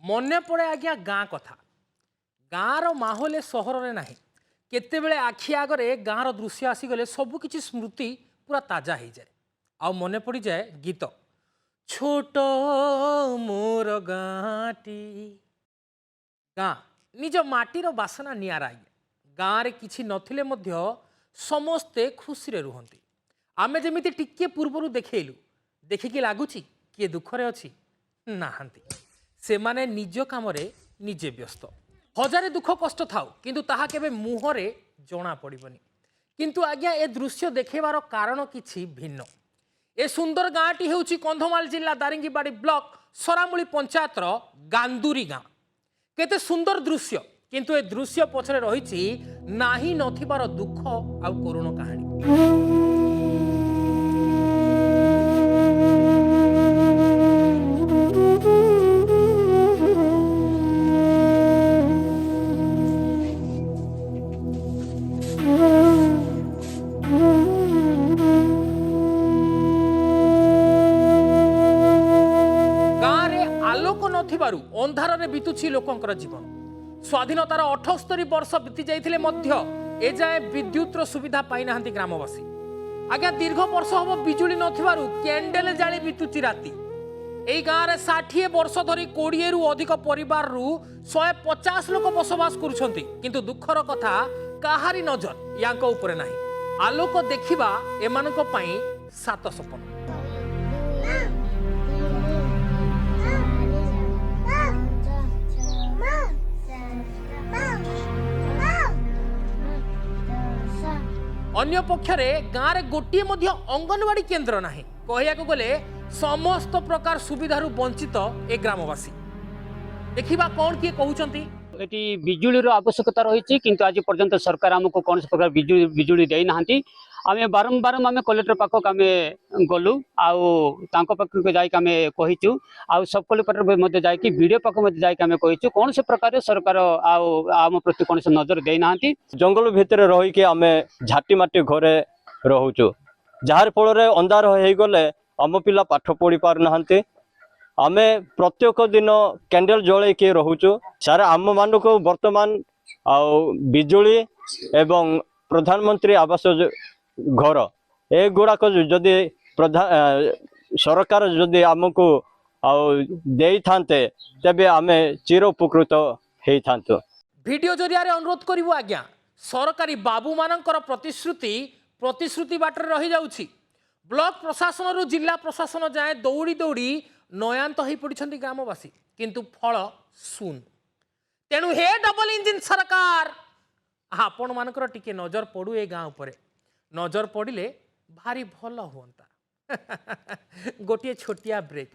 मने पड़े आज्ञा गाँ कथा गाँर माहौल सहर में ना केतेबेले आखि आगरे गाँर दृश्य आसीगले सबकि स्मृति पूरा ताजा हो जाए आ मने पड़ जाए गीत छोट मोर गाँटी गाँ निज माटीर बासना नियारा गाँव किछि नथिले मध्य समस्ते खुशी रुहंती आमे जेमिति टिके पूर्वरु देखैलु देखिकी लागुची किए दुखरे अछि नाहांती से माने निज कामरे निजे व्यस्त हजारे दुख कष्ट थाउ किंतु ताहा केबे मुहरे जणा पड़िबनी किंतु आज्ञा ए दृश्य देखेबार कारण किछि भिन्न ए सुंदर गाँटी हेउची कंधमाल जिला दारिंगीबाड़ी ब्लॉक सरामुली पंचायतर गांदुरी गाँ केते सुंदर दृश्य किंतु ए दृश्य पछरे रहिछि नाही नथिबार दुख आ करुण कहानी। नथिबारु अंधारे बितुछि लोकंकर जीवन स्वाधीनतार 78 वर्ष बीती जाइथिले मध्य ए जाए विद्युतर सुविधा पाई नाहंती ग्रामवासी आज्ञा दीर्घ वर्ष हम बिजुली नथिबारु कैंडल जाली बितुछि राती एई गाँव रे 60 वर्ष धरी 20 रु अधिक परिवार रु 150 लोक बसवास करुछंती किंतु दुखर कथा काहारी नजर यांको ऊपर नाही आलोक देखिबा एमानको पई सात सपन अन्य पक्षरे गाँव में गोटे अंगनवाड़ी केन्द्र ना कहया गले समस्त प्रकार सुविधारू वंचित ए ग्रामवासी देखिबा कौन किए कहउचंती एटी बिजुलीर आवश्यकता रही किंतु आज पर्यंत सरकार आमको कौन प्रकार बिजुली दे ना आम बारंबार आम कलेक्टर पाखक आम गलु आखक जाइचु आउ सब कलेक्टर जाकि वीडियो पाख जाकि कहीचु कौन से प्रकार सरकार आम प्रति कौन से नजर दे ना जंगल भितर रहीकि आम झाटी माटी घरे रोचु जार फल अंधार हो गले आम पिला पाठ पढ़ी पार ना आम प्रत्येक दिन कैंडल जल के रोचु सारे आम मान को बर्तमान बिजुली एवं प्रधानमंत्री आवास घर एगुड़ाक जदि सरकार जदि आमको दे थांते तेबे आमे चिर उपकृत होता। वीडियो जरिया अनुरोध करिवु आज्ञा सरकारी बाबू मानकर प्रतिश्रुति बाटर रही जाउछि ब्लॉक प्रशासन रु जिला प्रशासन जाए दौड़ी दौड़ी नयांत हो पड़ती ग्रामवासी किंतु फल शून तेणु हे डबल इंजिन सरकार आपण मानकर टिके नजर पड़ू ए गाँ उपरे नजर पड़िले भारी भल हुंता गोटे छोटिया ब्रेक।